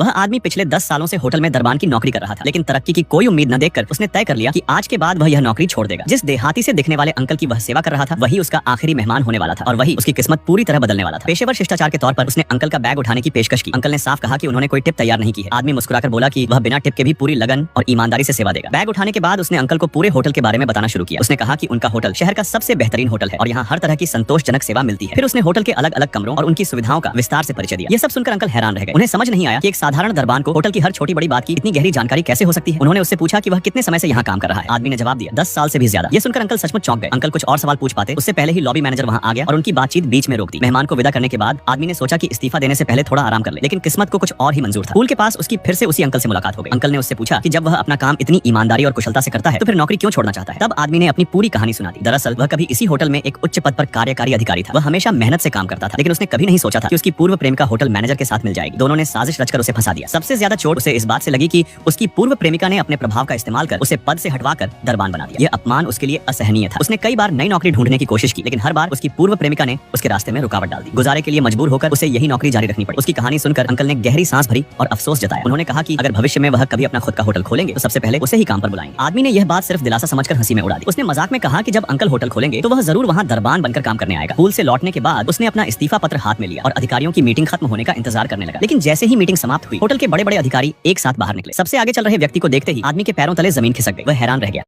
वह आदमी पिछले 10 सालों से होटल में दरबान की नौकरी कर रहा था, लेकिन तरक्की की कोई उम्मीद न देखकर उसने तय कर लिया कि आज के बाद वह यह नौकरी छोड़ देगा। जिस देहाती से दिखने वाले अंकल की वह सेवा कर रहा था, वही उसका आखिरी मेहमान होने वाला था और वही उसकी किस्मत पूरी तरह बदलने वाला था। पेशेवर शिष्टाचार के तौर पर उसने अंकल का बैग उठाने की पेशकश की। अंकल ने साफ कहा कि उन्होंने कोई टिप तैयार नहीं की है। आदमी मुस्कुराकर बोला कि वह बिना टिप के भी पूरी लगन और ईमानदारी से सेवा देगा। बैग उठाने के बाद उसने अंकल को पूरे होटल के बारे में बताना शुरू किया। उसने कहा कि उनका होटल शहर का सबसे बेहतरीन होटल है और यहाँ हर तरह की संतोषजनक सेवा मिलती है। फिर उसने होटल के अलग अलग कमरों और उनकी सुविधाओं का विस्तार से परिचय दिया। ये सब सुनकर अंकल हैरान रह गए। उन्हें समझ नहीं आया कि एक साधारण दरबान को होटल की हर छोटी बड़ी बात की इतनी गहरी जानकारी कैसे हो सकती है। उन्होंने उससे पूछा कि वह कितने समय से यहाँ काम कर रहा है। आदमी ने जवाब दिया 10 साल से भी ज्यादा। ये सुनकर अंकल सचमुच चौंक गए। अंकल कुछ और सवाल पूछ पाते उससे पहले ही लॉबी मैनेजर वहाँ आ गया और उनकी बातचीत बीच में रोक दी। मेहमान को विदा करने के बाद आदमी ने सोचा कि इस्तीफा देने से पहले थोड़ा आराम कर ले, लेकिन किस्मत को कुछ और ही मंजूर था। पूल के पास उसकी फिर से उसी अंकल से मुलाकात हो गई। अंकल ने उससे पूछा कि जब वह अपना काम इतनी ईमानदारी और कुशलता से करता है तो फिर नौकरी क्यों छोड़ना चाहता है। तब आदमी ने अपनी पूरी कहानी सुना दी। दरअसल वह कभी इसी होटल में एक उच्च पद पर कार्यकारी अधिकारी था। वह हमेशा मेहनत से काम करता था, लेकिन उसने कभी नहीं सोचा था कि उसकी पूर्व प्रेमिका होटल मैनेजर के साथ मिल जाएगी। दोनों ने साजिश रचकर उसे फंसा दिया। सबसे ज्यादा चोट उसे इस बात से लगी कि उसकी पूर्व प्रेमिका ने अपने प्रभाव का इस्तेमाल कर उसे पद से हटवाकर दरबान बना दिया। यह अपमान उसके लिए असहनीय था। उसने कई बार नई नौकरी ढूंढने की कोशिश की, लेकिन हर बार उसकी पूर्व प्रेमिका ने उसके रास्ते में रुकावट डाल दी। गुजारे के लिए मजबूर होकर उसे यही नौकरी जारी रखनी पड़ी। उसकी कहानी सुनकर अंकल ने गहरी सांस भरी और अफसोस जताया। उन्होंने कहा कि अगर भविष्य में वह कभी अपना खुद का होटल खोलेंगे तो सबसे पहले उसे ही काम पर बुलाएंगे। आदमी ने यह बात सिर्फ दिलासा समझकर हंसी में उड़ा दी। उसने मजाक में कहा कि जब अंकल होटल खोलेंगे तो वह जरूर वहाँ दरबान बनकर काम करने आएगा। पूल से लौटने के बाद उसने अपना इस्तीफा पत्र हाथ में लिया और अधिकारियों की मीटिंग खत्म होने का इंतजार करने लगा। लेकिन जैसे ही मीटिंग समाप्त हुई, होटल के बड़े बड़े अधिकारी एक साथ बाहर निकले। सबसे आगे चल रहे व्यक्ति को देखते ही आदमी के पैरों तले जमीन खिसक गई। वह हैरान रह गया।